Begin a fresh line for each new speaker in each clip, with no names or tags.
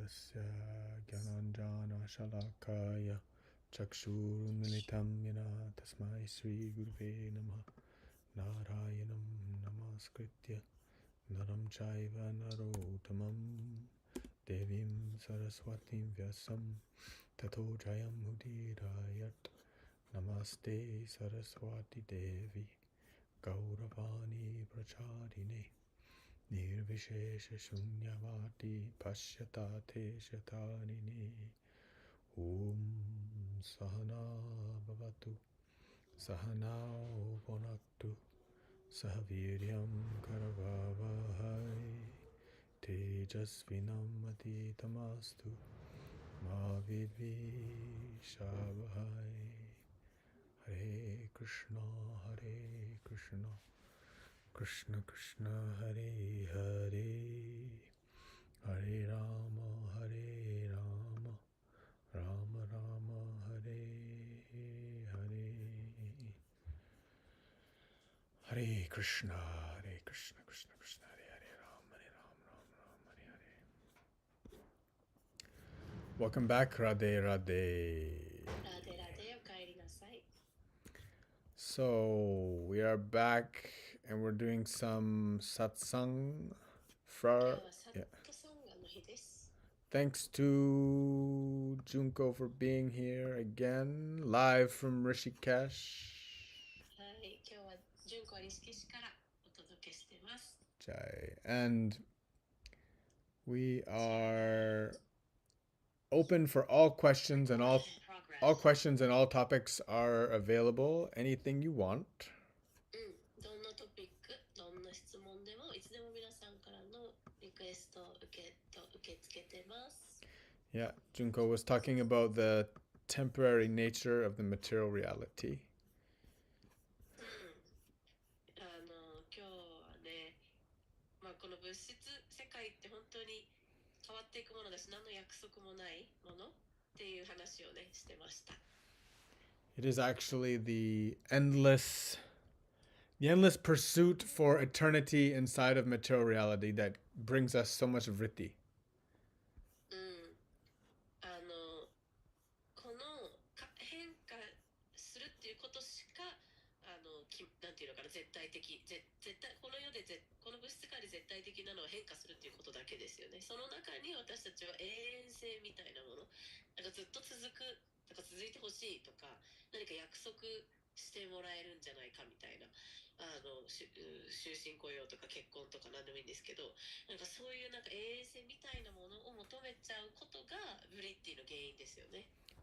Tasya Gyananjana Shalakaya Chakshurunmilitam Yena Tasmai Sri Guruve Namah Narayanam Namaskritya Naram Chaiva Narottamam Devim Saraswatim Vyasam Tato Jayam Mudirayat Namaste Saraswati Devi Gauravani Pracharine Nirvishesha Shunyavati Pashyate Shatanine Om Sahana Bhavatu Sahanao Bhunaktu Sahaviryam Karavavahai Tejasvinam Atitamastu Ma Vidvishavahai Hare Krishna Hare Krishna Krishna Krishna Hare Hare Hare Rama Hare Rama Rama Rama Hare Hare Hare Krishna Krishna Krishna Hare Hare Rama Rama Hare Hare. Welcome back, Radhe Radhe. So we are back and we're doing some satsang for thanks to Junko for being here again, live from Rishikesh. And we are open for all questions, and all questions and all topics are available. Anything you want. Yeah, Junko was talking about the temporary nature of the material reality. It is actually the endless pursuit for eternity inside of material reality that brings us so much vritti.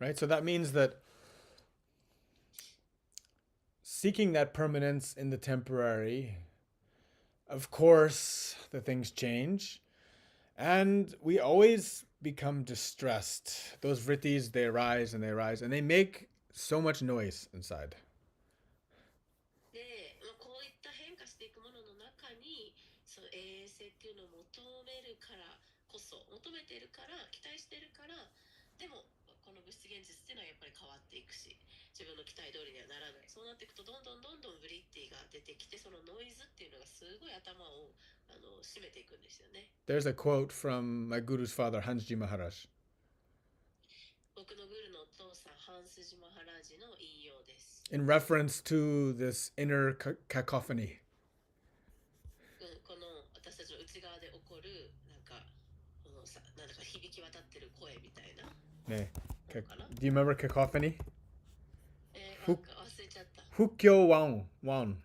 Right, so that means that seeking that permanence in the temporary, of course, the things change, and we always become distressed. Those vrittis, they arise, and they make so much noise inside. There's a quote from my guru's father, Hansji Maharaj. In reference to this inner cacophony. Do you remember cacophony? Fukyo wan.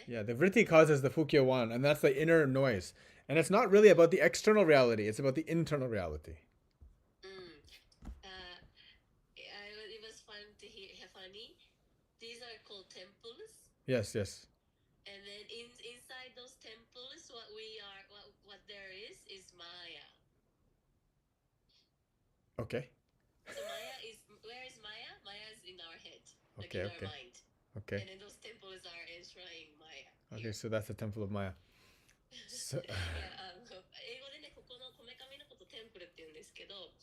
Yeah, the vritti causes the fukyo wan, and that's the inner noise. And it's not really about the external reality, it's about the internal reality.
It was fun to hear funny. These are called temples.
Yes.
And then inside those temples, what there is Maya.
Okay.
So where is Maya? Maya is in our head,
okay,
in our mind.
Okay.
And then those temples are enshrining Maya.
Okay, so that's the temple of Maya.
英語でね、ここのこめかみのことテンプルって言うんですけど、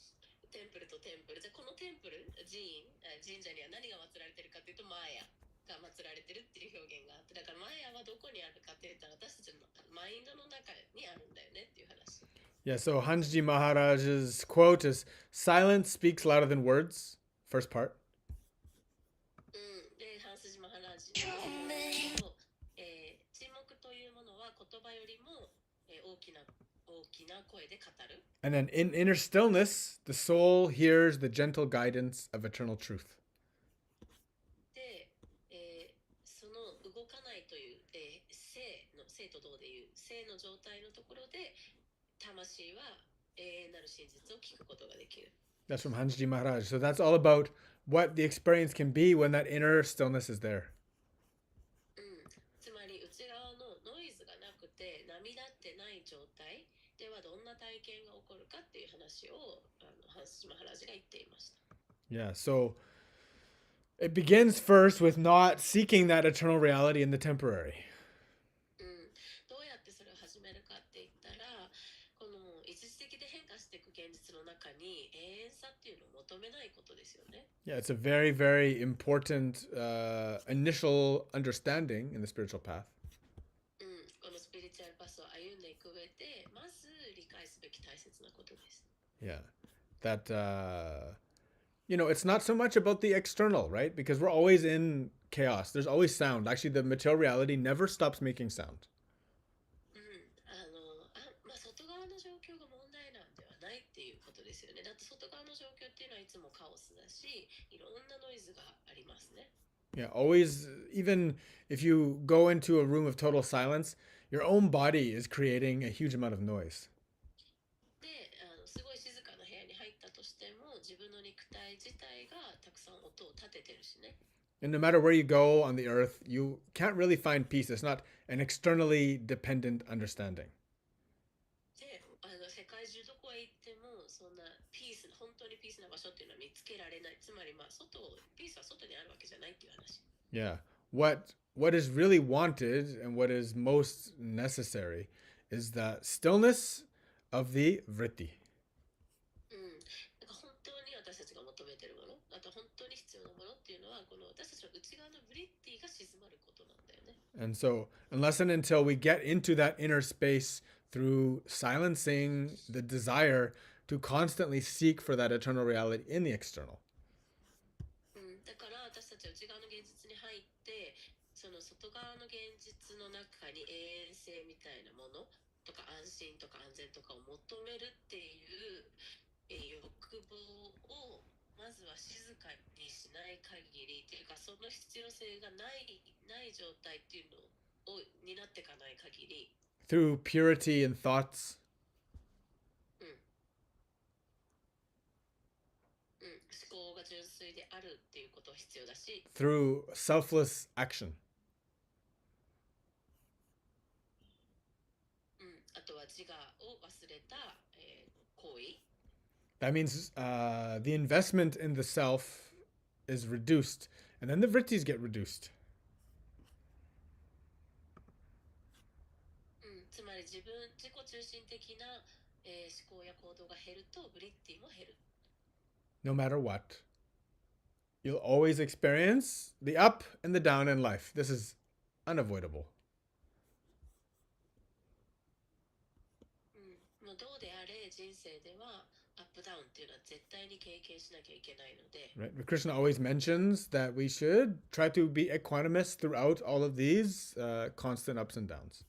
テンプルとテンプル。じゃあこのテンプル、神社には何が祀られてるかっていうとマヤが祀られてるっていう表現があって、だからマヤはどこにあるかって言ったら私たちのマインドの中にあるんだよねっていう話。
Yeah, so Hanji Maharaj's quote is silence speaks louder than words. First part.
で、ハンスジ・マハラージの言葉なんですけど、沈黙というものは言葉よりも、大きな声で語る。
And then in inner stillness, the soul hears the gentle guidance of eternal truth.
で、その動かないという、生と動でいう生の状態のところで魂は永遠なる真実を聞くことができる。
That's from Hanji Maharaj. So that's all about what the experience can be when that inner stillness is there.
つまり内側のノイズがなくて波立ってない状態ではどんな体験が起こるかっていう話をハンス・マハラジが言っていました。
Yeah, so it begins first with not seeking that eternal reality in the temporary.
どうやってそれを始めるかって言ったら、この一時的で変化していく現実の中に永遠さっていうのを求めないことですよね。
Yeah, it's a very, very important initial understanding in the spiritual path.
このスピリチュアルパスを歩んでいく上で、まず理解すべき大切なことです。
Yeah, that it's not so much about the external, right? Because we're always in chaos. There's always sound. Actually, the material reality never stops making sound.
外側の状況が問題なんではないっていうことですよね。だって外側の状況っていうのはいつもカオスだし、いろんなノイズがありますね。
Yeah, always, even if you go into a room of total silence, your own body is creating a huge amount of noise.
ですごい静かな部屋に入ったとしても、自分の肉体自体がたくさん音を立ててるしね。
And no matter where you go on the earth, you can't really find peace. It's not an externally dependent understanding.
で、世界中どこへ行っても、そんな本当にピースな場所っていうのは見つけられない。つまり、ピースは外にあるわけじゃないっていう話。
Yeah. What is really wanted and what is most necessary is the stillness of the vritti.
なんか本当に私たちが求めてるもの、あと本当に必要なものっていうのは、この私たちの内側のブリッティが静まることなんだよね。
And so, unless and until we get into that inner space through silencing the desire to constantly seek for that eternal reality in the external.
だから私たちは内側の現実に入って、その外側の現実の中に永遠性みたいなものとか安心とか安全とかを求めるっていう欲望をまずは静かにしない限りっていうか、その必要性がない状態っていうのになっていかない限り、
through purity in thoughts,
思考が純粋であるっていうことが必要だし、
through selfless action.
あとは自我を忘れた、行為。
That means the investment in the self is reduced, and then the vrittis get reduced.
つまり自己中心的な、思考や行動が減るとブリッティも減る。
No matter what, you'll always experience the up and the down in life. This is unavoidable.
もうどうであれ人生ではアップダウンっていうのは絶対に経験しなきゃいけないので、
Right? But Krishna always mentions that we should try to be equanimous throughout all of these constant ups and downs.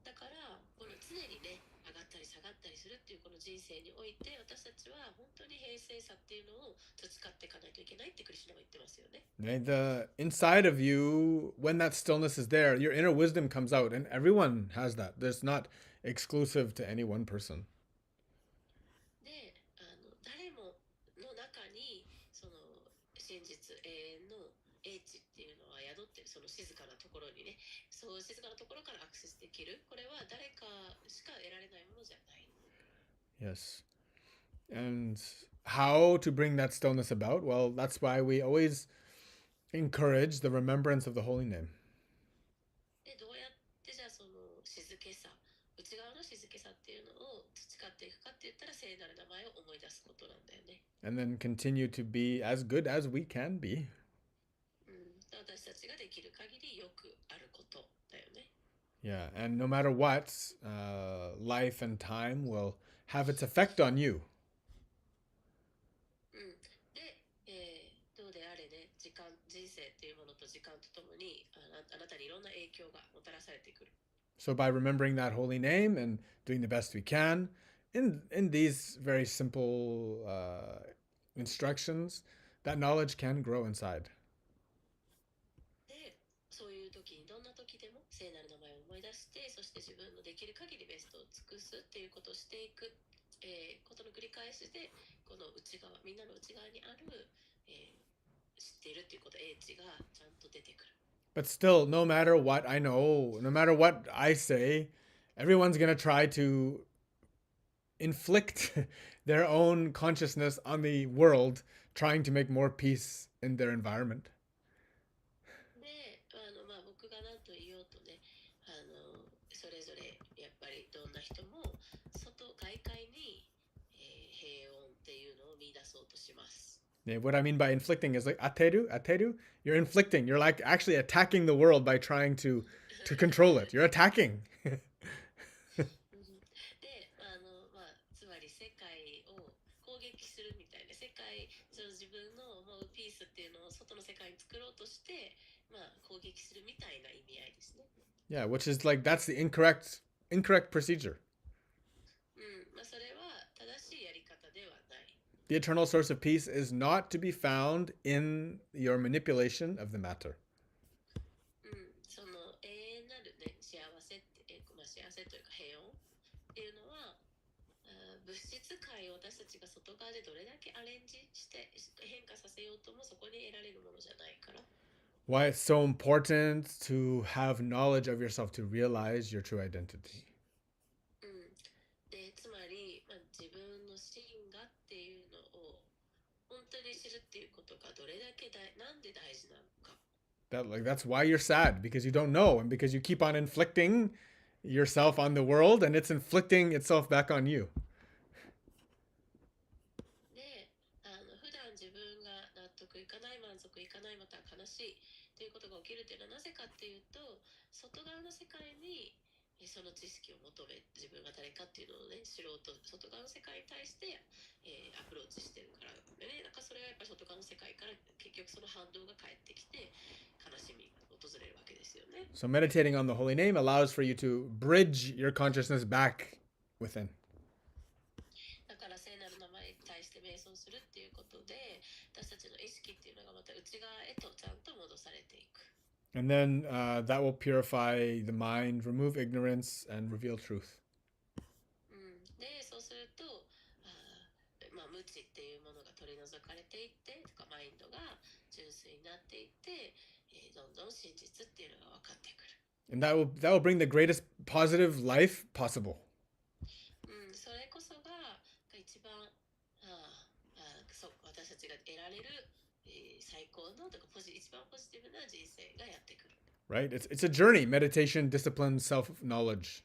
だからこの常にね上がったり下がったりするっていうこの人生において、私たちは本当に平静さっていうのを培っていかないといけないってクリシュナは言ってますよね。
Right? The inside of you, when that stillness is there, your inner wisdom comes out, and everyone has that. There's not exclusive to any one person.
で、誰もの中にその真実永遠の英知っていうのは宿ってる、その静かなところにね、そう静かなところからアクセスできる。これは誰かしか得られないものじゃない。
Yes. And how to bring that stillness about? Well, that's why we always encourage the remembrance of the holy name.
で、どうやってじゃあその静けさ、内側の静けさっていうのを培っていくかって言ったら、聖なる名前を思い出すことなんだよね。
And then continue to be as good as we can be.
私たちができる限りよくあることだよね。
Yeah, and no matter what, life and time will have its effect on you.
うん、で、どうであれね、人生っていうものと時間とともにあなたにいろんな影響がもたらされてくる。
So by remembering that holy name and doing the best we can in these very simple instructions, that knowledge can grow inside.
で、そういう時にどんな時でも聖なる名前を思い出して、そして自分のできる限りベストを尽くすっていうことをしていく、ことの繰り返しで、この内側、みんなの内側にある、知っているっていうこと、英知がちゃんと出てくる。
But still, no matter what I know, no matter what I say, everyone's going to try to inflict their own consciousness on the world, trying to make more peace in their environment.
で、まあ、僕が何と言おうとね、それぞれやっぱりどんな人も外界に、平穏っていうのを見出そうとします。
Yeah, what I mean by inflicting is like ateru. You're inflicting. You're like actually attacking the world by trying to control it. You're attacking.
で、まあ、つまり世界を攻撃するみたいな、世界上自分の思うピースっていうのを外の世界に作ろうとして、まあ、攻撃するみたいな意味合いですね。
Yeah, which is like that's the incorrect procedure.
うん、まあ、それは正しいやり方ではない。
The eternal source of peace is not to be found in your manipulation of the matter.
うん、その永遠なるね、幸せって、まあ、幸せというか平穏っていうのは、物質界を私たちが外側でどれだけアレンジして変化させようともそこに得られるものじゃないから。
Why it's so important to have knowledge of yourself to realize your true identity.
うん、でつまり、まあ、自分の真我っていうのを本当に知るっていうことがどれだけなんで大事なのか。
That's why you're sad, because you don't know and because you keep on inflicting yourself on the world and it's inflicting itself back on you.
で、普段自分が納得いかない、満足いかない、また悲しいということが起きるというのはなぜかっていうと、外側の世界にその知識を求め、自分が誰かっていうのをね、知ろうと、外側の世界に対して、アプローチしてるからでね、なんかそれはやっぱり外側の世界から結局その反動が返ってきて、悲しみが訪れるわけですよね。
So meditating on the holy name allows for you to bridge your consciousness back within.
だから聖なる名前に対して瞑想するっていうことで、私たちの意識っていうのがまた内側へとちゃんと戻されていく。
And then that will purify the mind, remove ignorance, and reveal truth.
うん、で、そうすると、まあ、無知っていうものが取り除かれていって、とかマインドが純粋になっていって、どんどん真実っていうのが分かってくる。
And that will bring the greatest positive life possible.
うん、それこそが一番私たちが得られる、最高のとか一番ポジティブな人生がやってくる。
Right? It's a journey. Meditation, discipline, self-knowledge.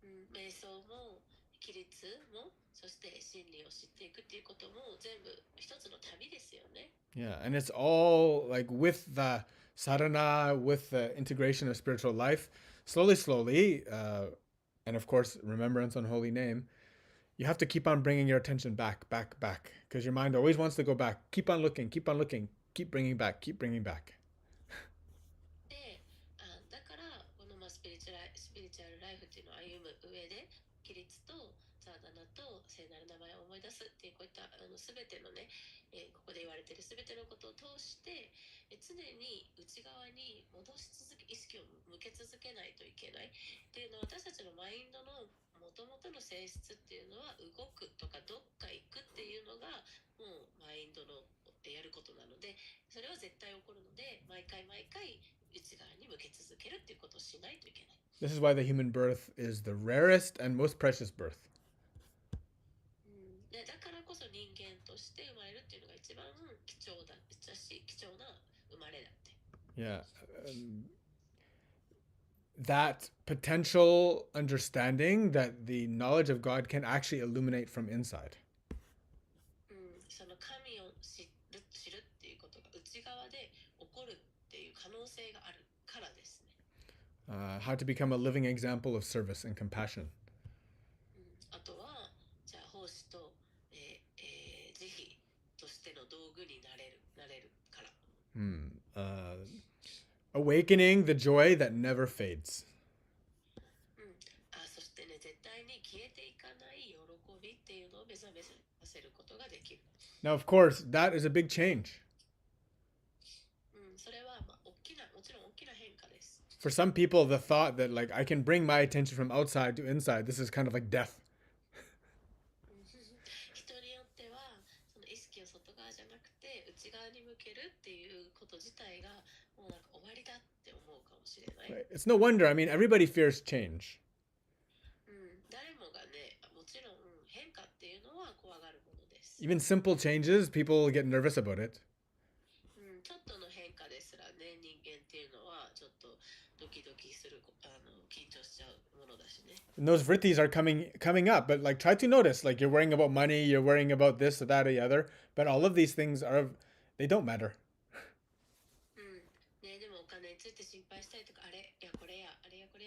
うん、瞑想も規律もそして真理を知っていくっていうことも全部一つの旅ですよね。
Yeah, and it's all like with the sadhana, with the integration of spiritual life, slowly, and of course, remembrance on holy name, you have to keep on bringing your attention back, because your mind always wants to go back. Keep on looking, keep bringing back, keep bringing back.
で、だからこの、まあ、スピリチュアルライフっていうのを歩む上で規律とサーダナと聖なる名前を思い出すっていうこういった全てのね、ここで言われている全てのことを通して常に内側に戻し続け意識を向け続けないといけないっていうのは私たちのマインドのもともとの性質っていうのは動くとかどっか行くっていうのがもうマインドのやることなのでそれは絶対起こるので毎回内側に向け続けるっていうことをしないといけない。
This is why the human birth is the rarest and most precious birth.
でだからこそ人間として生まれるっていうのが一番貴重な生まれだって。
Yeah. That potential understanding that the knowledge of God can actually illuminate from inside.
その神を知るっていうことが内側で起こるっていう可能性があるからですね。
how to become a living example of service and compassion.
あとはじゃあ奉仕と、慈悲としての道具になれるから。
Awakening the joy that never fades.
そしてね、絶対に消えていかない喜びっていうのを目覚めさせることができる。
Now, of course, that is a big change.
それはもちろん大きな変化です。
For some people, the thought that like I can bring my attention from outside to inside, this is kind of like death.
人によってはその意識を外側じゃなくて内側に向けるっていうこと自体がもうなんか終わりだって思うかもしれない。
It's no wonder. I mean, everybody fears change.
誰もがね、もちろん変化っていうのは怖がるものです。
Even simple changes, people get nervous about it.
ちょっとの変化ですらね、人間っていうのはちょっとドキドキする、緊張しちゃうものだしね。
And those vrittis are coming up, but like try to notice, like you're worrying about money, you're worrying about this or that or the other, but all of these things they don't matter.
ね、でもお金について心配したりとか、あれやこれや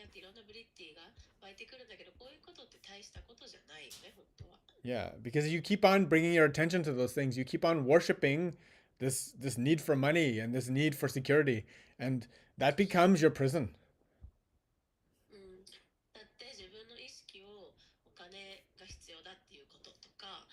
っていろんなブリッティが湧いてくるんだけど、こういうことって大したことじゃないよね、本当は。
Yeah, because you keep on bringing your attention to those things, you keep on worshiping this need for money and this need for security, and that becomes your prison.
だって自分の意識をお金が必要だっていうこととか、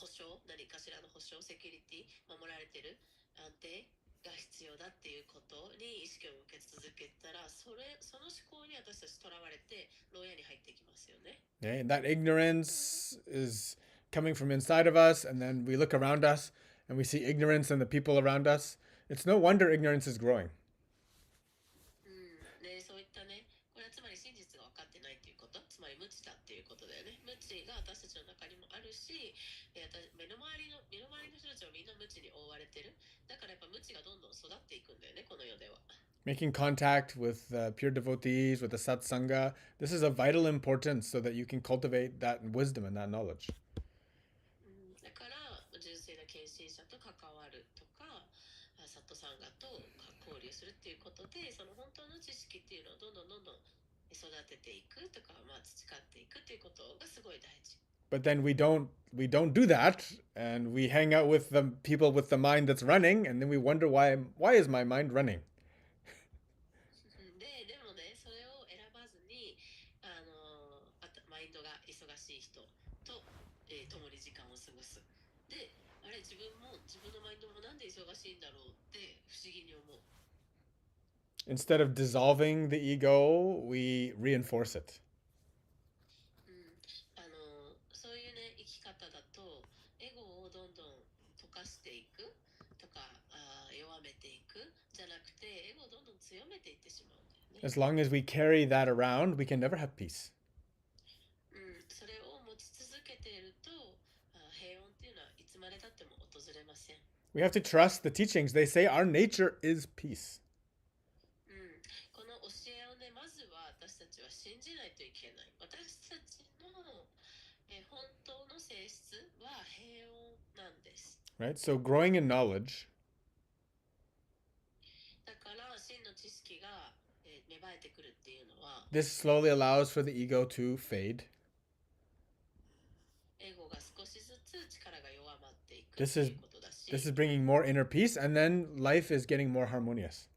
保証、何かしらの保証、セキュリティ、守られてる安定が必要だっていうことに意識を向け続けたら、その思考に私たちとらわれて牢屋に入っていきますよね。
Okay? And that ignorance is coming from inside of us, and then we look around us and we see ignorance in the people around us. It's no wonder ignorance is growing.
ね、そういったね、これはつまり真実が分かってないっていうこと、つまり無知だっていうことだよね。無知が私たちの中にもあるし、目の周りの人たちはみんな無知に覆われてる。だからやっぱ無知がどんどん育っていくんだよね、この世では。
Making contact with pure devotees, with the Satsangha, this is of vital importance so that you can cultivate that wisdom and that knowledge.
だから純粋な献身者と関わるとか、サットサンガと交流するっていうことで、その本当の知識っていうのをどんどん育てていくとか、培っていくっていうことがすごい大事。
But then we don't do that, and we hang out with the people with the mind that's running, and then we wonder why is my mind running?
でもね、それを選ばずに、マインドが忙しい人と、共に時間を過ごす。で、あれ自分のマインドもなんで忙しいんだろうって不思議に思う。
Instead of dissolving the ego, we reinforce it.
そういうね、生き方だとエゴをどんどん溶かしていくとか、弱めていくじゃなくて、エゴをどんどん強めていってしまうんだよね。
As long as we carry that around, we can never have peace.
それを持ち続けていると、平穏っていうのはいつまでたっても訪れません。
We have to trust the teachings. They say our nature is peace.
この教えをね、まずは私たちは信じないといけない。私たちの、本当の性質は平穏なんです。
Right? So growing in knowledge
だから真の知識が、芽生えてくるっていうのは、
this slowly allows for the ego to fade.
エゴが少しずつ力が弱まっていくって
This
い
is
うことだし、
this is bringing more inner peace, and then life is getting more harmonious.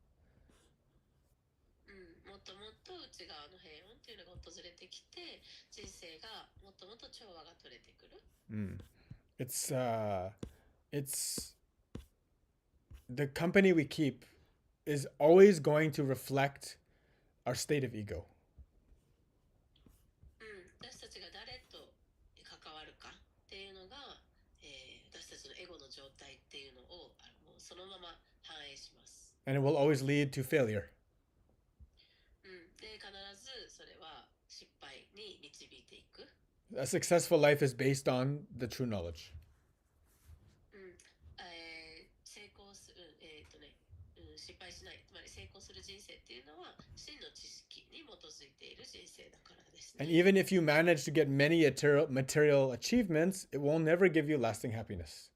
もっともっと内側の平穏っていうのが訪れてきて、人生がもっともっと調和が取れてくる。
It's the company we keep is always going to reflect our state of ego.
私たちが誰と関わるかっていうのが、私たちのエゴの状態っていうのをもうそのまま反映します。
And it will always lead to failure.
で、必ずそれは失敗に導いていく。
A successful life is based on the true knowledge.
成功する、失敗しない、つまり成功する人生っていうのは真の知識に基づいている人生だからですね。
And even if you manage to get many material achievements, it will never give you lasting happiness.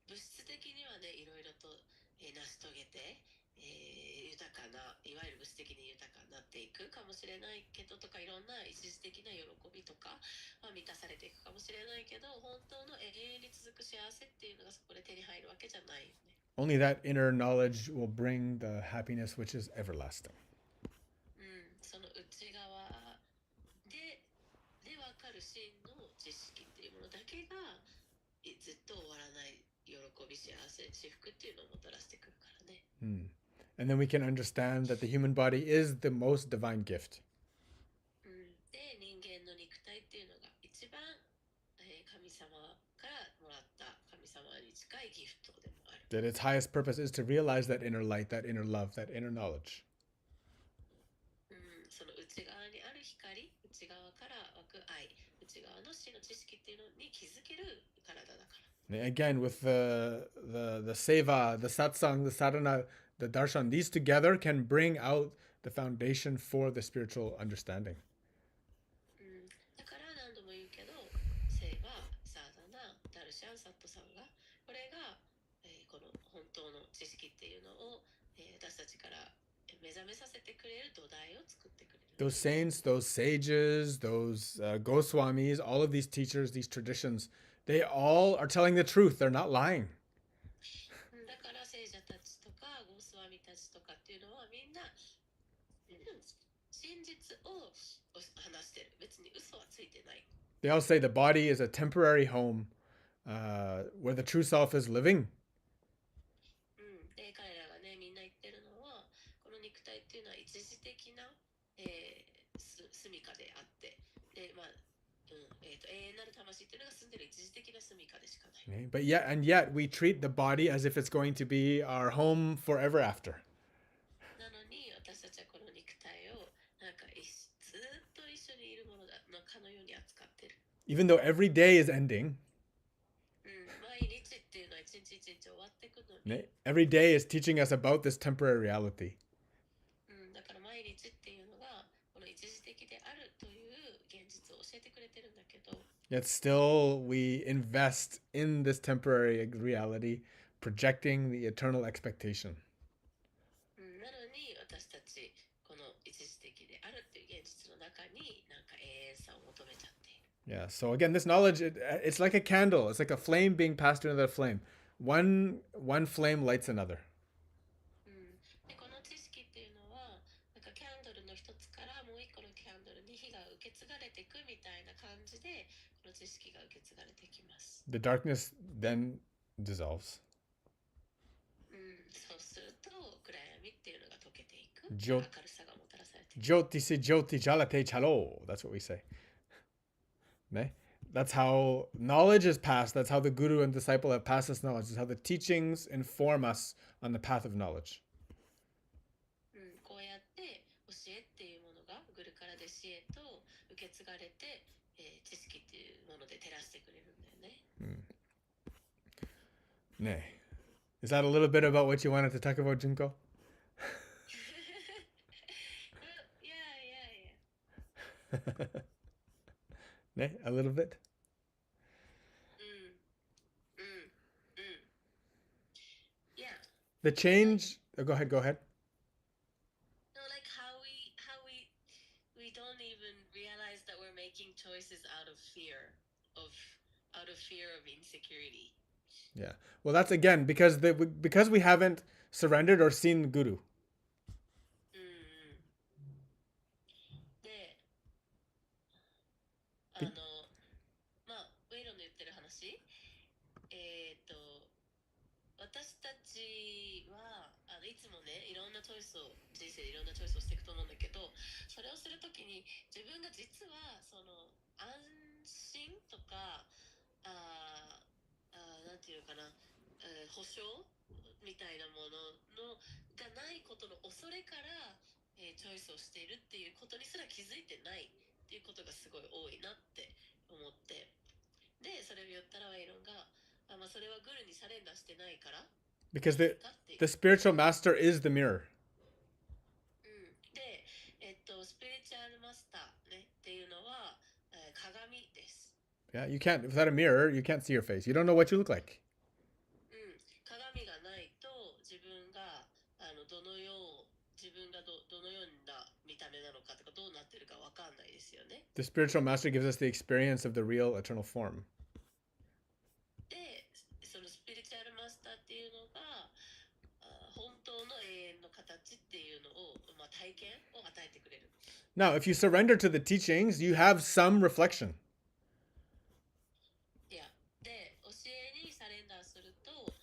物質的にはね、いろいろと成し遂げて的に豊かになっていくかもしれないけどとか、いろんな一時的な喜びとかは満たされていくかもしれないけど、本当の永遠に続く幸せっていうのがそこで手に入るわけじゃないよね。
Only that inner knowledge will bring the happiness which is everlasting.
その内側で分かる真の知識っていうものだけがずっと終わらない喜び、幸せ、至福っていうのをもたらしてくるからね。
And then we can understand that the human body is the most divine gift.
で、人間の肉体っていうのが一番、神様からもらった神様に近いギフトでもある。
That its highest purpose is to realize that inner light, that inner love, that inner knowledge.
その内側にある光、内側から湧く愛、内側の真の知識っていうのに気づける体だから。
Again, with the seva, the satsang, the sadhana, the darshan, these together can bring out the foundation for the spiritual understanding.
だから何度も言うけど、セーバー、サーダナ、ダルシャン、サットさんが、これが、この本当の知識っていうのを、私たちから目覚めさせてくれる土台を作ってくれる。
Those saints, those sages, those Goswamis, all of these teachers, these traditions, they all are telling the truth. They're not lying.
だから聖者たちとかゴスワミたちとかっていうのはみんな真実を話してる。別に嘘はついてない。
They all say the body is a temporary home where the true self is living.
で、彼らがね、みんな言ってるのは、この肉体っていうのは一時的な、住みかであって、で、まあ、永遠なる魂っていうのが住んでる一時的な住みかでしかない。
But yet we treat the body as if it's going to be our home forever after.
なのに私たちはこの肉体をなんかずっと一緒にいるものだのかのように扱ってる。
Even though every day is ending,
毎日っていうのは一日一日終わってくのに。
every day is teaching us about this temporary reality.
だから毎日っていうのがこの一時的であるという現実を教えてくれてるんだけど。
Yet still we invest in this temporary reality, projecting the eternal expectation.
なのに私たちこの一時的であるっていう現実の中になんか永遠さを求めちゃっている。
Yeah, so again, this knowledge, it's like a candle. It's like a flame being passed through another flame. One flame lights another.
でこの知識っていうのはなんかキャンドルの一つからもう一個のキャンドルに火が受け継がれていくみたいな感じでこの知識が受け継がれてきます。
The darkness then dissolves.
そうすると暗闇っていうのが溶けていく。
Jo-
明るさがもたらされていく。
Jyoti se jyoti jalate chalo. That's what we say. That's how knowledge is passed. That's how the guru and disciple have passed us knowledge. That's how the teachings inform us on the path of knowledge.
こうやって教えっていうものがグルから弟子へと受け継がれて、知識っていうもので照らしてくれるんだよね。
Nay. Is that a little bit about what you wanted to talk about, Junko?
Yeah.
Nay, a little bit?
Yeah.
The change... Oh, go ahead.
No, like how we don't even realize that we're making choices out of fear of insecurity.
Yeah. Well, that's again because we haven't surrendered or seen the guru.
で、まあウェイロンの言ってる話、私たちはいつもねいろんなチョイスを人生でいろんなチョイスをしていくと思うんだけど、それをするときに自分が実はその安心とかなんていうかな、保証みたいなものがないことの恐れから、チョイスをしているっていうことにすら気づいてないっていうことがすごい多いなって思って、でそれを言ったらウェイロンがそれはグルにサレンダーしてないから。
Because the spiritual master is the mirror.
で、スピリチュアルマスターねっていうのは、鏡です。
Yeah, you can't without a mirror, you can't see your face. You don't know what you look like. 鏡
がないと自分がどどのような見た目なのかとかどうなってるかわかんないですよね。
The spiritual master gives us the experience of the real eternal form.
でそのスピリチュアルマスターっていうのが本当の永遠の形っていうのを、体験を与えてくれる。
Now, if you surrender to the teachings, you have some reflection.
いやで教えにサレンダーすると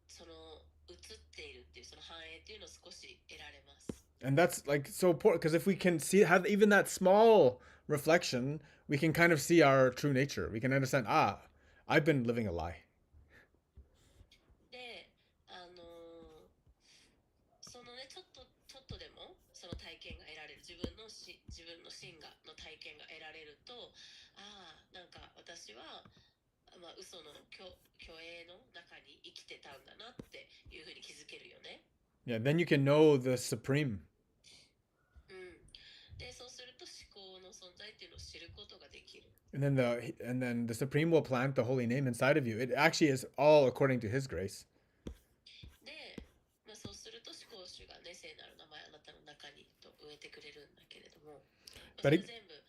その映っているっていうその反映っていうのを少し得られます。
And that's like so important because if we can have even that small reflection, we can kind of see our true nature. We can understand, I've been living a lie.
でそのねちょっとでもその体験が得られる、自分の真我の体験が得られると、なんか私は嘘の虚栄の中に生きてたんだなっていうふうに気づけるよね。
Yeah, then you can know the supreme.
でそうすると思考の存在っていうのを知ることができる。
And then the supreme will plant the holy name inside of you. It actually is all according to his grace.
で、そうすると思考主がね聖なる名前あなたの中にと植えてくれるんだけれども、それ全部、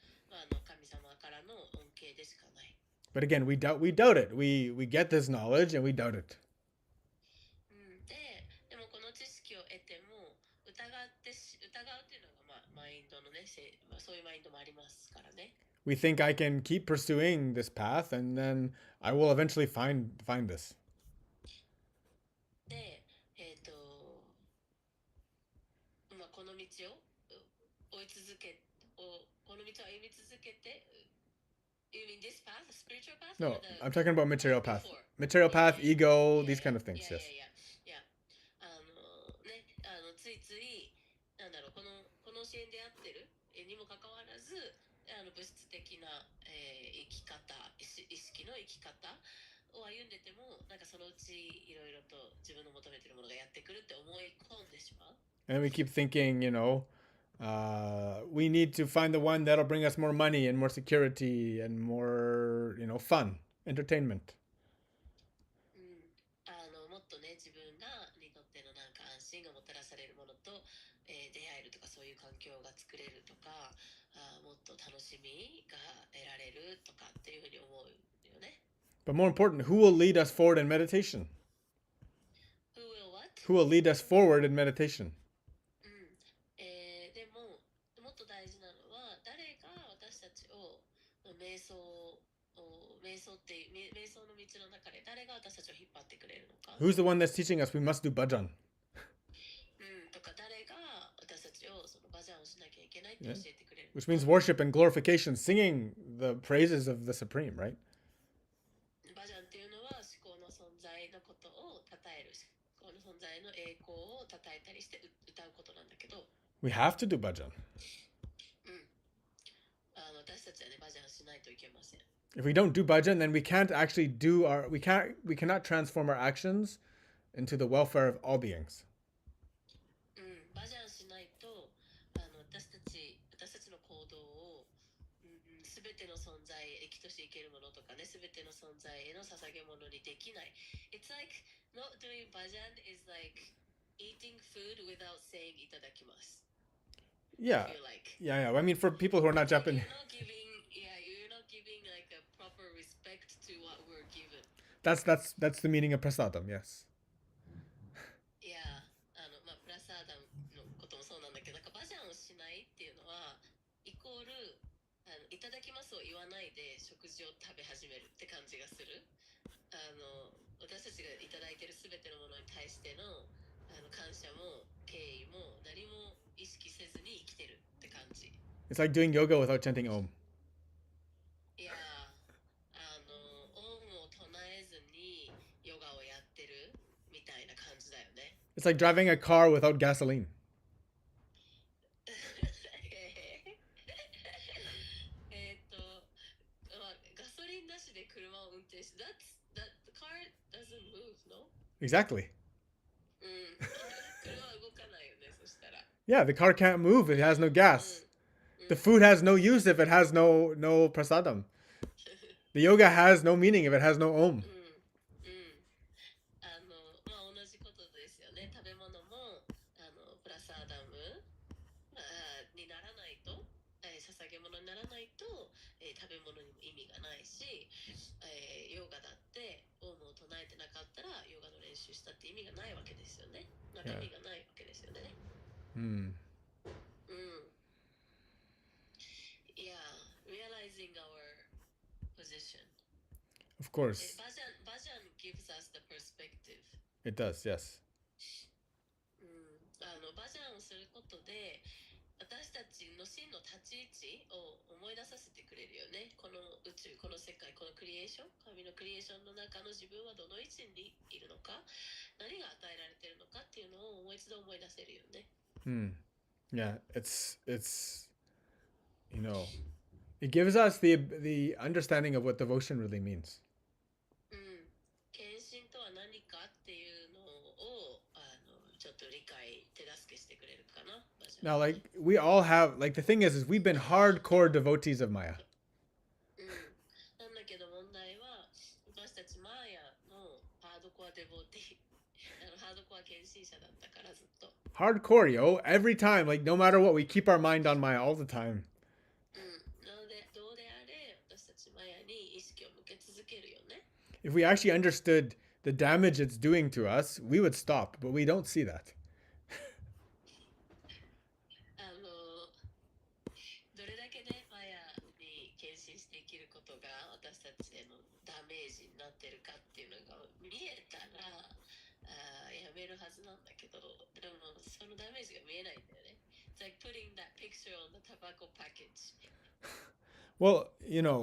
神様からの恩恵でしかない。
But again, we doubt it. We get this knowledge and we doubt it.
でもこの知識を得ても疑うっていうのが、マインドのね、そういうマインドもありますからね。
We think I can keep pursuing this path and then I will eventually find this.
で、この道を追い続け、この道を歩み続けて、You mean this path, spiritual path?
No,
or the
I'm talking about material path.
before?
Material path, ego,
Yeah,
these kind of things,
yeah,
yes.
yeah, yeah. ね、ついついなんだろう、この教えに出会ってるにもかかわらず、物質的な、生き方、意識の生き方を歩んでても、なんかそのうちいろいろと自分の求めてるものがやってくるって思い込んでしまう。
And we keep thinking, we need to find the one that'll bring us more money and more security and more, fun, entertainment.
もっとね自分にとってのなんか安心がもたらされるものと、出会えるとかそういう環境が作れるとか、もっと楽しみが得られるとかっていうふうに思うよね。
But more important, who will lead us forward in meditation?
Who will what?
Who will lead us forward in meditation?
でももっと大事なのは誰が私たちを瞑想の道の中で誰が私たちを引っ張ってくれるのか。
Who's the one that's teaching us we must do bhajan?
とか誰が私たちをそのバジャンをしなきゃいけないって教えてくれる。
Which means worship and glorification, singing the praises of the supreme, right?
バジャンっていうのは思考の存在のことを称える、思考の存在の栄光を称えたりして歌うことなんだけど、
We have to do bhajan.
私たちはねバジャンしないといけません。
If we don't do bhajan, then we can't actually we cannot transform our actions into the welfare of all beings.
バジャンしないと私たちの行動をすべての存在生きとしていけるものとかね、すべての存在への捧げ物にできない。 It's like not doing bhajan is like eating food without saying いただきます。
Yeah.
I feel like.
Yeah. I mean, for people who are not Japanese,
You're not giving like a proper respect to what we're given.
that's the meaning of prasadam. Yes.
いやプラサーダムのこともそうなんだけど、なんかバジャンをしないっていうのはイコールいただきますを言わないで食事を食べ始めるって感じがする。私たちがいただいているすべてのものに対しての感謝も敬意も何も意識せずに生きてるって感じ。
It's like doing yoga without chanting Om.
いやオンを唱えずにヨガをやってるみたいな感じだよね。
It's like driving a car without gasoline.
ガソリンなしで車を運転して、that the car doesn't move, no?
Exactly.
車は動かないよね、そしたら。
Yeah, the car can't move if it has no gas. The food has no use if it has no prasadam. The yoga has no meaning if it has no Om.
同じことですよね。食べ物もプラサーダムって意味がないわけですよね。中
Yeah.
身がないわけですよね。
Hmm.
うん。Yeah, realizing our position.
Of course.
バジャン gives us the perspective.
It does, yes.
バジャンをすることで私たちの真の立ち位置を思い出させてくれるよね。この宇宙、この世界、このクリエーション、神のクリエーションの中の自分はどの位置にいるのか、何が与えられているのかっていうのをもう一度思い出せるよね。
Hmm. Yeah, it's you know, it gives us the understanding of what devotion really means.
献身とは何かっていうのをちょっと理解手助けしてくれるかな。
Now, like we all have, like the thing is we've been hardcore devotees of Maya.
なんだけど問題は私たちマーヤのハードコアデボティハードコア献身者だったからずっと。
Hardcore, yo. Every time, like no matter what, we keep our mind on Maya all the time.
なのでどうであれ私たちマヤに意識を向け続けるよね。
If we actually understood the damage it's doing to us, we would stop, but we don't see that.
どれだけねマヤに献身して生きることが私たちへのダメージになってるかっていうのが見えたらやめるはずなんだけど、でもそのダメージが見えないんだよね。It's like putting that picture on the tobacco package.
Well,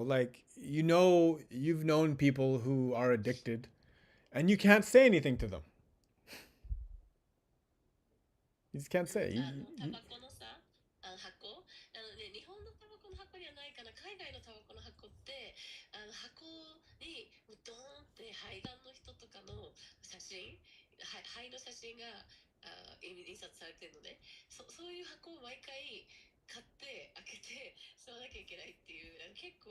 like you've known people who are addicted, and you can't say anything to them. You just can't say.
タバコのさ箱日本のタバコの箱にはないかな。海外のタバコの箱って箱にドーンって肺がんの人とかの写真肺の写真が印刷されてるのね。そういう箱を毎回買って開けて吸わなきゃいけないっていう結構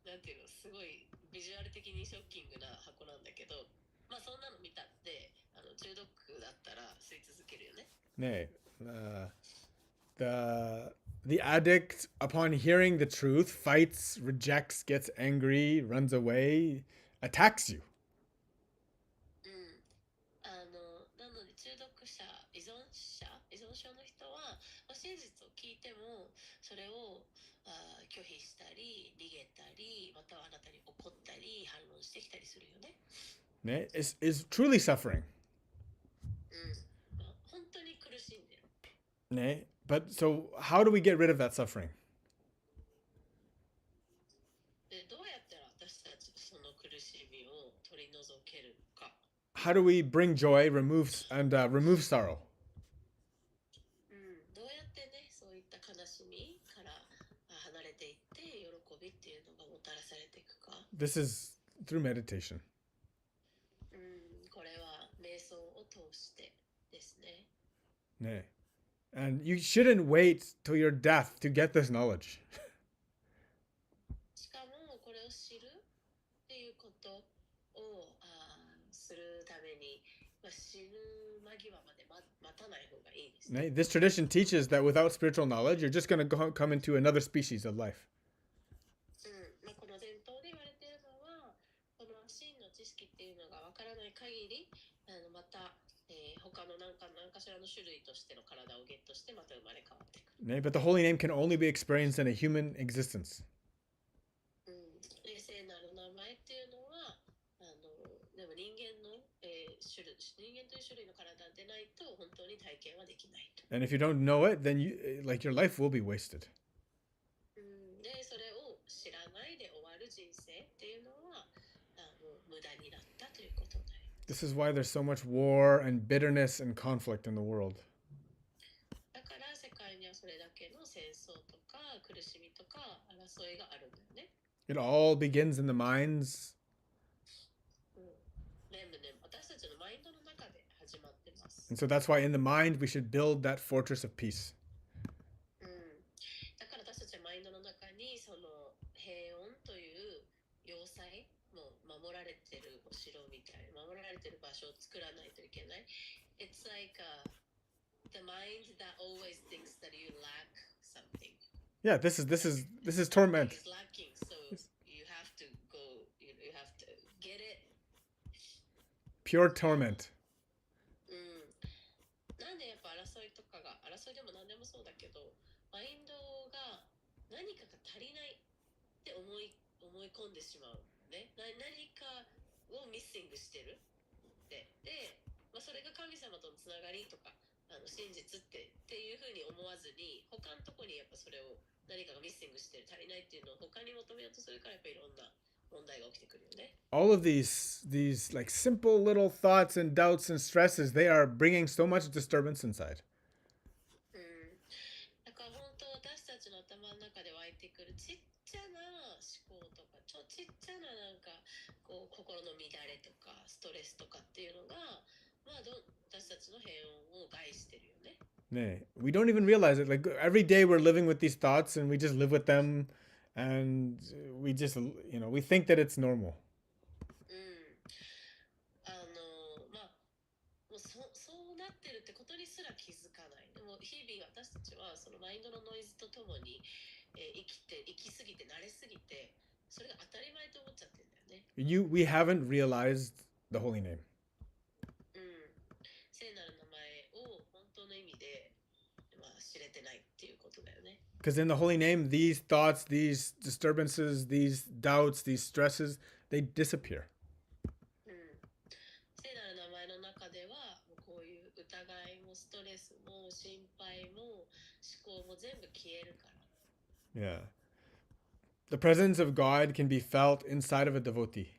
なんていうのすごいビジュアル的にショッキングな箱なんだけど、まあそんなの見たって中毒だったら吸い続けるよね。
Nay, the addict, upon hearing the truth, fights, rejects, gets angry, runs away, attacks you.
なので中毒者依存症の人は、真実を聞いてもそれを拒否したり逃げたりまたはあなたに怒ったり反論してきたりするよね。
Nay, is truly suffering.
本当に苦しんでる。
Nay, but so how do we get rid of that suffering?
でどうやったら私たちその苦しみを取り除けるか。
How do we bring joy, remove sorrow?
どうやってねそういった悲しみから離れていって喜びっていうのがもたらされていくか。
This is through meditation.
これは瞑想を通してですね。
Nay. And you shouldn't wait till your death to get this knowledge.
しかもこれを知るっていうことをするために、死ぬ間際まで待たない方がいいです、ね。
Nay, this tradition teaches that without spiritual knowledge, you're just going to come into another species of life.
この伝統で言われているのはこの真の知識っていうのがわからない限りまた、他の何かしらの種類としての体をゲットしてまた生まれ変わっていく。
Nay, but the holy name can only be experienced in a human existence.
霊聖なる名前っていうのはでも人間の、人間という種類の体でないと本当に体験はできないと。
And if you don't know it, then your life will be wasted.
でそれを知らないで終わる人生っていうのは無駄になったということになります。
This is why there's so much war and bitterness and conflict in the world.
だから世界にはそれだけの戦争とか苦しみとか争いがあるんだよね。
It all begins in the minds.
全部ね私たちのマインドの中で始まってます。
And so that's why in the mind we should build that fortress of peace.
だから私たちはマインドの中にその平穏という要塞も守られてるお城みたいな守られてる場所を作らないといけない。 It's like the mind that always thinks that you lack something.
Yeah, this is torment.
It's lacking, so you have to go. You have to get it.
Pure torment.
何かが足りないって思い込んでしまう、ね、何かをミッシングしてるってで、それが神様とのつながりとか真実っていうふうに思わずに他のとこにやっぱそれを何かがミッシングしてる足りないっていうのを他に求めようとするからやっぱいろんな問題が起きてくるよね。
All of these like simple little thoughts and doubts and stresses, they are bringing so much disturbance inside.
だから本当私たちの頭の中で湧いてくるちっちゃな思考とかちっちゃななんかこう心の乱れとかストレスとかっていうのが私たちの平穏を害してるよね。
We don't even realize it. Like every day we're living with these thoughts and we just live with them and we just, we think that it's normal.
そうなってるってことにすら気づかない。でも日々私たちはそのマインドのノイズとともに、生きすぎて慣れすぎてそれが当たり前と思っちゃってるんだよね。
We haven't realized the holy name.
聖なる名前を本当の意味で、知れてないっていうことだよね。
Because in the holy name, these thoughts, these disturbances, these doubts, these stresses, they disappear.
聖なる名前の中ではこういう疑いもストレスも心配も思考も全部消えるから。
Yeah. The presence of God can be felt inside of a devotee.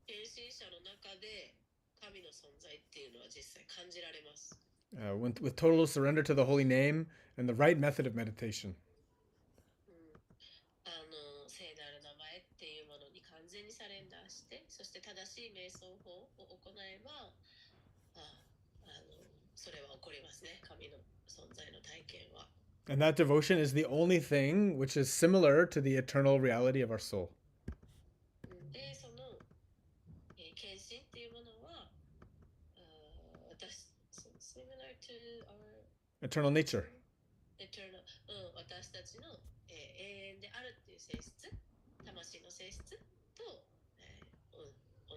献身者の中で神の存在っていうのは実際感じられます。
With total surrender to the holy name and the right method of meditation.
聖なる名前っていうものに完全にサレンダーして、そして正しい瞑想法を行えば、それは起こりますね。神の存在の体験は。
And that devotion is the only thing which is similar to the eternal reality of our soul.
で、その献身っていうものは、similar to our
eternal nature.
私たちの、永遠であるっていう性質、魂の性質と、同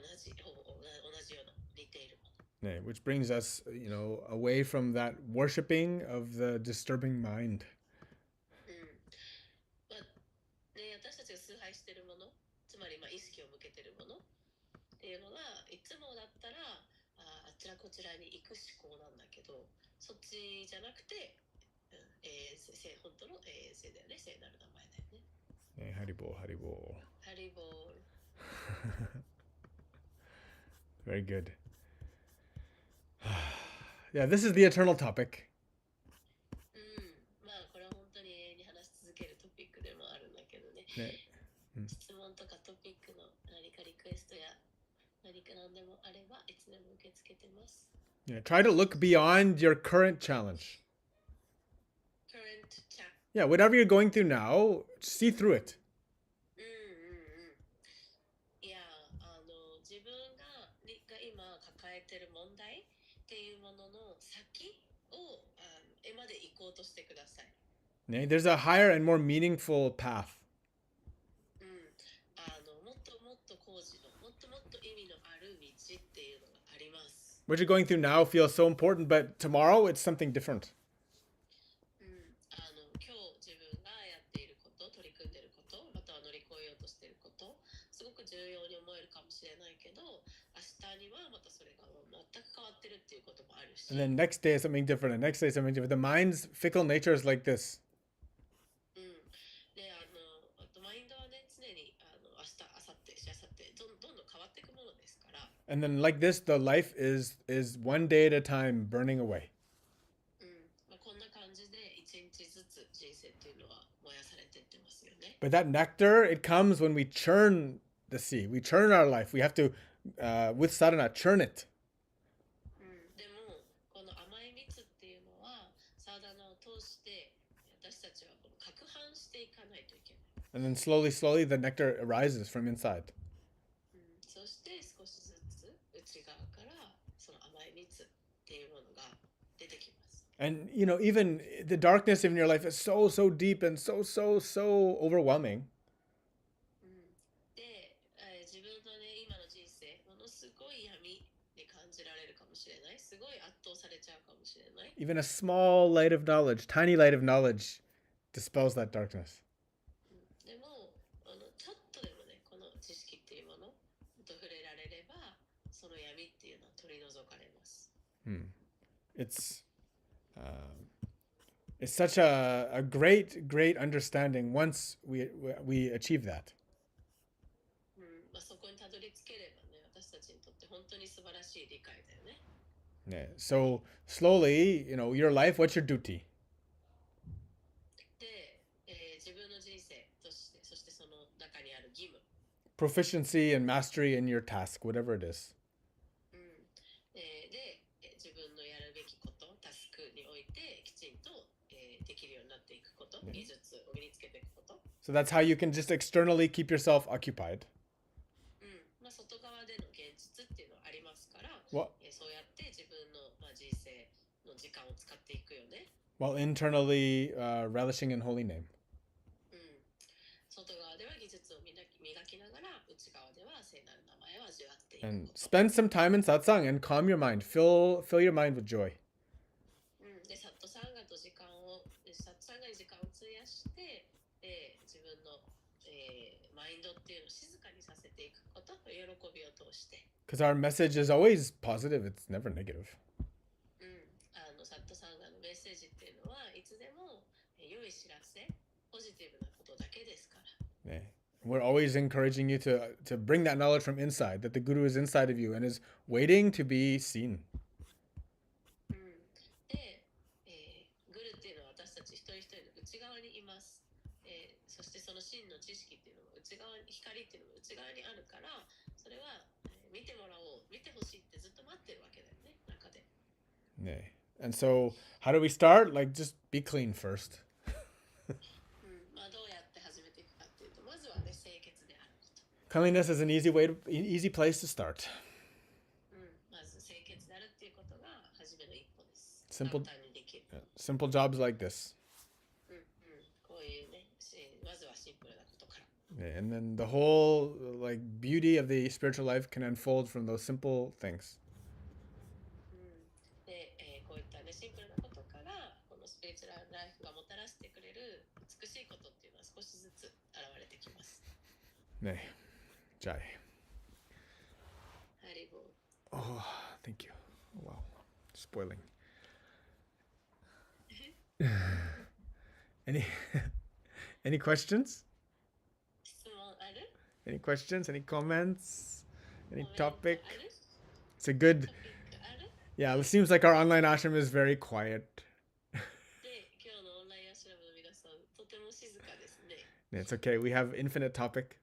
じような似ているもの。
Which brings us, away from that worshipping of the disturbing mind.
私たちが崇拝しているもの、つまり意識を向けているものっていうのがいつもだったらあちらこちらに行く思考なんだけど、そっちじゃなくて、本当の永遠性だよね。聖なる名前だよね。
ハリボー、ハリボー。
ハリボー。
Very good. Yeah, this is the eternal topic.
これは本当に永遠に話し続けるトピックでもあるんだけどね。質問とかトピックの何かリクエストや何か何でもあればいつでも受け付けてます。
Yeah, try to look beyond your current challenge. Yeah, whatever you're going through now, see through it.
いや、自分が今抱えてる問題っていうものの先をまで行こうとしてください。
There's a higher and more meaningful path.
もっともっと高次の、もっともっと意味のある道っていうのがあります。
What you're going through now feels so important, but tomorrow it's something different.
今日自分がやっていること、取り組んでいること、または乗り越えようとしていること、すごく重要に思えるかもしれないけど、明日にはまたそれが全く変わってるっていうこともあるし。
And then next day is something different, and next day is something different. The mind's fickle nature is like this.
で、あとマインドはね、常に明日、明後日、しあさってどんどん変わっていくものですから。
And then like this, the life is one day at a time burning away.
こんな感じで一日ずつ人生っていうのは燃やされていってますよね。
But that nectar, it comes when we churn the sea. We churn our life. We have to, with sadhana, churn it.
でもこの甘い蜜っていうのはサダナを通して私たちはこの攪拌していかないといけない。
And then slowly, slowly, the nectar arises from inside.
そして少しずつ内側からその甘い蜜っていうものが出てきます。
And, even the darkness in your life is so, so deep and so, so, so overwhelming.
で、自分のね、今の人生、ものすごい闇に感じられるかもしれない。すごい圧倒されちゃうかもしれない。
Even a small light of knowledge, tiny light of knowledge, dispels that darkness.
でもちょっとでもねこの知識っていうものと触れられればその闇っていうのは取り除かれます。
It's it's such a great understanding once we achieve that.
そこにたどり着ければね私たちにとって本当に素晴らしい理解だよね。
Yeah. So slowly, your life, what's your duty?
で、自分の人生としてそしてその中にある義務、
Proficiency and mastery in your task, whatever it is.
で自分のやるべきことタスクにおいてきちんと、できるようになっていくこと、技術を身につけていくこと。
So that's how you can just externally keep yourself occupied.
外側での現実っていうのはありますから、
Well,
そうやって自分の、人生の時間を使っていくよね。
while internally relishing in holy name.
外側では技術を磨きながら内側では聖なる名前を味わっていく
And
こと。
spend some time in satsang and calm your mind. Fill your mind with joy.
でサットサンガと時間をサットサンガに時間を費やして、自分の、マインドっていうのを静かにさせていくこと喜びを通して。
Because our message is always positive. It's never negative.
サットサンガのメッセージっていうのはいつでも良い知らせポジティブなことだけですから。
Yeah. We're always encouraging you to bring that knowledge from inside, that the Guru is inside of you and is waiting to be seen.
で、グルっていうのは私たち一人一人の内側にいます。そしてその真の知識っていうのも内側に光っていうのも内側にあるからそれは、見てもらおう見てほしいってずっと待ってるわけだよね中で。
Yeah. And so, how do we start? Like, just be clean first.
どうやって始めていくかっていうとまずはね清潔であること。
Cleanliness is an easy place to start.
まず清潔であるっていうことが初めの一歩です。
Simple
簡単にできる。
simple jobs like this.
こういうねまずはシンプルなことから。
Yeah, and then the whole like beauty of the spiritual life can unfold from those simple things.
で、こういったねシンプルなことからこのスピリチュアルライフがもたらしてくれる美しいことっていうのは少しずつ現れてきます。
Nay. Jai.
ハリボー。
Oh, thank you. Oh, wow. Spoiling. Any any questions?
質問ある？
Any questions? Any comments? Any
コメントあ
topic?
る？
It's a good.
トピックある？
Yeah, it seems like our online ashram is very quiet.
で、今日のオンラインアシュラムの皆さんとても静かですね。
It's okay. We have infinite topic.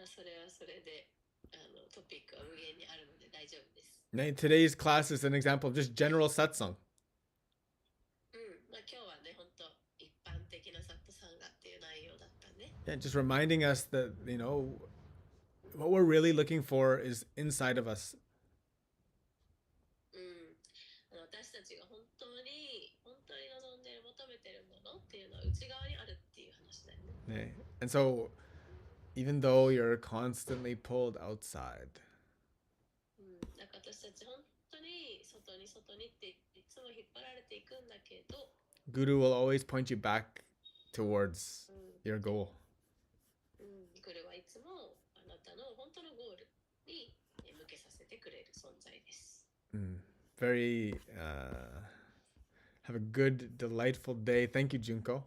それはそれでトピックは無限にあるので大丈夫です。
Today's class is an example of just general satsang.
今日はね本当一般的なサットサンガっていう内容だったね。
Yeah, just reminding us that, what we're really looking for is inside of us.
私たちが本当に望んでいる求めているものっていうのは内側にあるっていう話だよね。
Yeah. And so, even though you're constantly pulled outside,
なんか私たち本当に外にっていつも引っ張られていくんだけど、
Guru will always point you back towards your goal.
グルはいつもあなたの本当のゴールに向けさせてくれる存在です。
Very, have a good, delightful day. Thank you, Junko.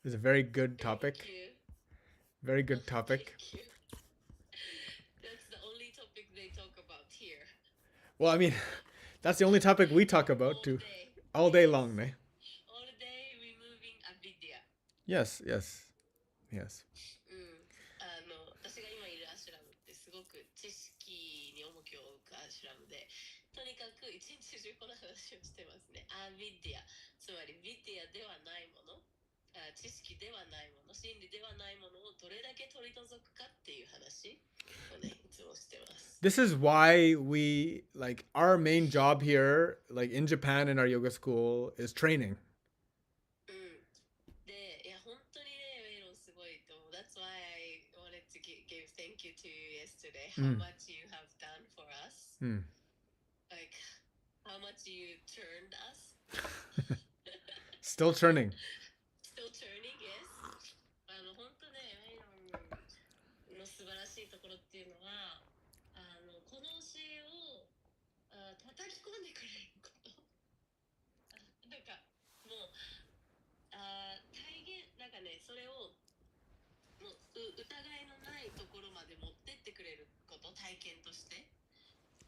It was a very good topic.
Thank you.
Very good topic.
Thank you. That's the only topic they talk about here.
Well, I mean, that's the only topic we talk about too. All day long, ne?
All day removing avidya.
Yes.
私が今いるアシュラムってすごく知識に重きを置くアシュラムで、とにかく一日中この話をしてますね。アビディア、つまりビディアではないもの、知識ではないもの、真理ではないものをどれだけ取り除くかっていう話をね、いつもしてます。
This is why we, like, our main job here, like in Japan in our yoga school, is training.
で、いや本当にね、メイロンすごいと思う。That's why I wanted to give thank you to you yesterday. How much you have done for us. Like, how much you turned us.
Still churning.
Still churning, yes. 本当ね、アイロンの素晴らしいところっていうのは、この教えを叩き込んでくれること。なんか、もう、体現、なんかね、それを、もう疑いのないところまで持ってってくれること、体験として。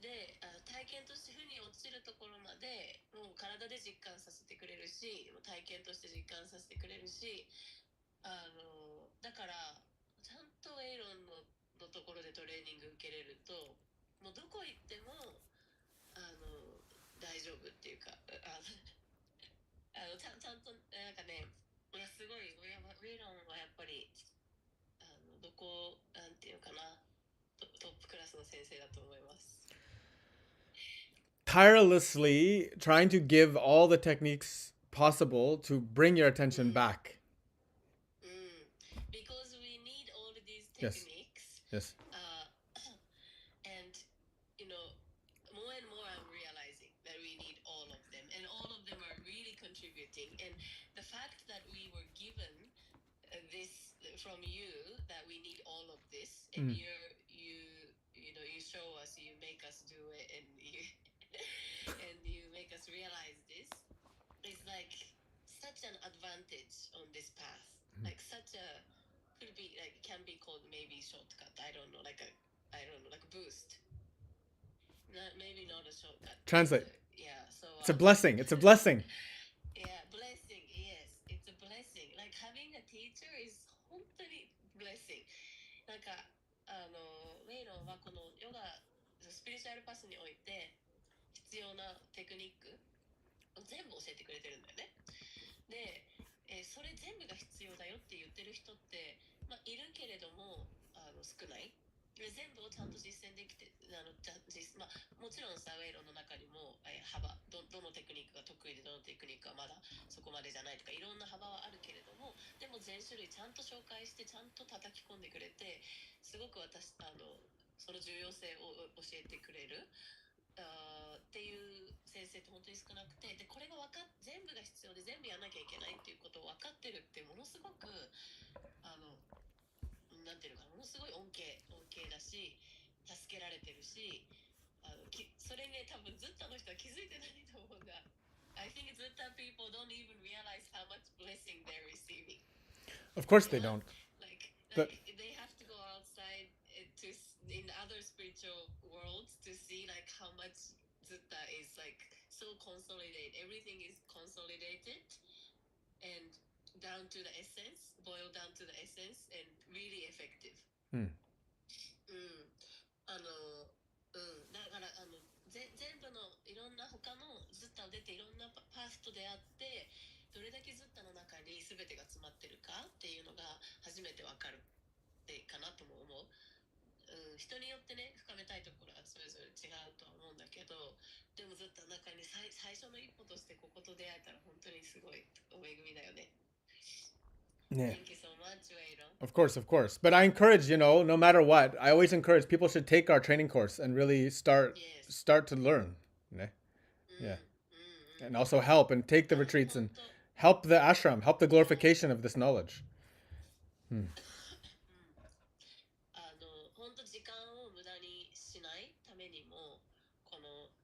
で、体験として負に落ちるところまでもう体で実感させてくれるし、もう体験として実感させてくれるし、だからちゃんとエイロンのところでトレーニング受けれると、もうどこ行っても大丈夫っていうか、ちゃんとなんかね、いやすごいエイロンはやっぱりどこなんていうかな、トップクラスの先生だと思います。
Tirelessly trying to give all the techniques possible to bring your attention back.
Because we need all these
Yes.
techniques.
Yes.
And you know, more and more I'm realizing that we need all of them, and all of them are really contributing. And the fact that we were given this from you, that we need all of this, and you show us, you make us do it, and you make us realize this, is like such an advantage on this path. Like such a, could be like, can be called maybe shortcut. I don't know, like a boost. Maybe not a shortcut.
Translate.
Yeah. So
It's a blessing. It's a blessing.
yeah, blessing. Yes, it's a blessing. Like having a teacher is 本当に blessing. なんかウェイロンはこのヨガスピリチュアルパスにおいて必要なテクニックを全部教えてくれてるんだよね。で、それ全部が必要だよって言ってる人って、いるけれども少ない。で全部をちゃんと実践できてもちろんさウェイロンの中にも、幅どのテクニックが得意でどのテクニックはまだそこまでじゃないとかいろんな幅はあるけれども、でも全種類ちゃんと紹介してちゃんと叩き込んでくれて、すごくその重要性を教えてくれるっていう先生って本当に少なくて、でこれが全部が必要で全部やんなきゃいけないっていうことを分かってるってものすごくなんていうのかな、ものすごい恩恵だし助けられてるし、それね多分ズッタの人は気づいてないと思うんだ。I think Zutta people don't even realize how much blessing they're receiving.
Of course they don't.
Like
But
they have to go outside to in other spiritual worlds to see like how much Zutta is like so consolidated. Everything is consolidated and down to the essence, boiled down to the essence, and really effective. だから全部のいろんな他のズッタを出ていろんなパースと出会ってどれだけズッタの中に全てが詰まってるかっていうのが初めて分かるかなとも思う。人によってね深めたいところはそれぞれ違うとは思うんだけど、でもズッタの中に最初の一歩としてここと出会えたら本当にすごいお恵みだよね。
yeah.
Thank you so much, Wayron.
Of course, of course. But I encourage, no matter what, I always encourage people should take our training course and really start to learn. Yeah. And also help and take the retreats and help the ashram, help the glorification of this knowledge.
本当時間を無駄にしないためにも、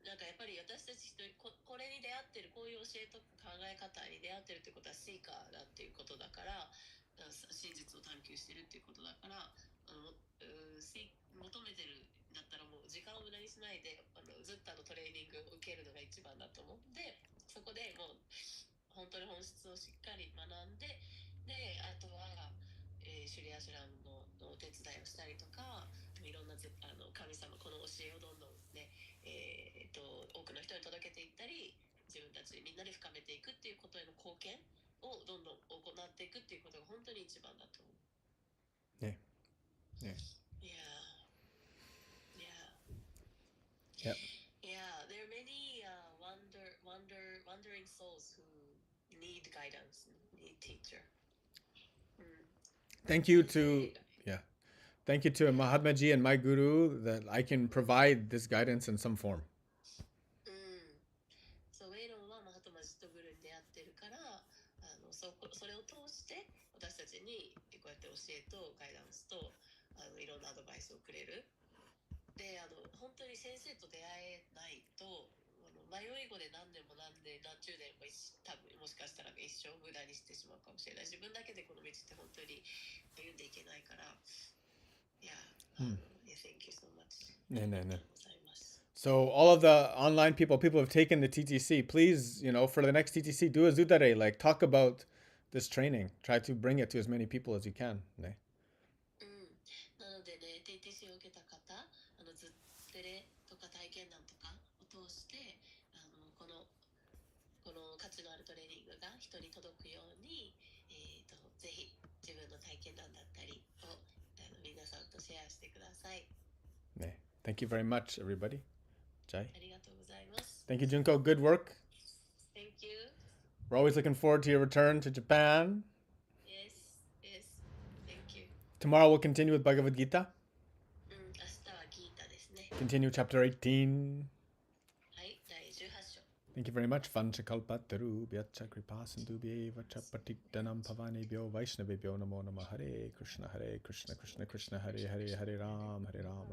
なんかやっぱり私たちこれに出会ってる、こういう教えとか考え方に出会ってるってことはシーカーだっていうことだから、真実を探求してるっていうことだから、求めてるんだったらもう時間を無駄にしないでずっとトレーニングを受けるのが一番だと思って、そこでもう本当に本質をしっかり学んで、であとは、シュリアシュラムのお手伝いをしたりとか、いろんな神様この教えをどんどんね、多くの人に届けていったり、自分たちみんなで深めていくっていうことへの貢献をどんどん行っていくっていうことが本当に一番だと思う。
Yeah. Yeah.
Yeah. There are many wandering souls who need guidance, need teacher.
Thank you to Mahatma Ji and my guru that I can provide this guidance in some form.
そう、ウェイロンはマハトマジとグルに出会ってるから、えとガイダンスといろんなアドバイスをくれる。で本当に先生と出会えないと迷い子で何年も何十年も多分もしかしたら一生無駄にしてしまうかもしれない。自分だけでこの道って本当に歩んでいけないから。Yeah, thank you so much.
ねえねえねえ。
ありがとうございます。
So all of the online people who have taken the TTC, please, for the next TTC, do a zutare, like talk about this training. Try to bring it to as many people as you can. ね。
なのでね、TTC を受けた方、ずっテレとか体験談とかを通して、この価値のあるトレーニングが人に届くように、ぜひ自分の体験談だったりを皆さんとシェアしてください。
ね。Thank you very much, everybody. Jai.
ありがとうございます。
Thank you, Junko. Good work.
Thank you.
We're always looking forward to your return to Japan.
Yes, yes. Thank you.
Tomorrow we'll continue with Bhagavad Gita.
明日はギータですね。
Continue chapter 18.
はい、第18章。
Thank you very much. Vanchakalpataru bhyacha kripa sindhubhyeva cha patikdanam pavanebhyo vaishnavebhyo namo namah. Hare Krishna Krishna Krishna Hare Hare Hare Ram Ram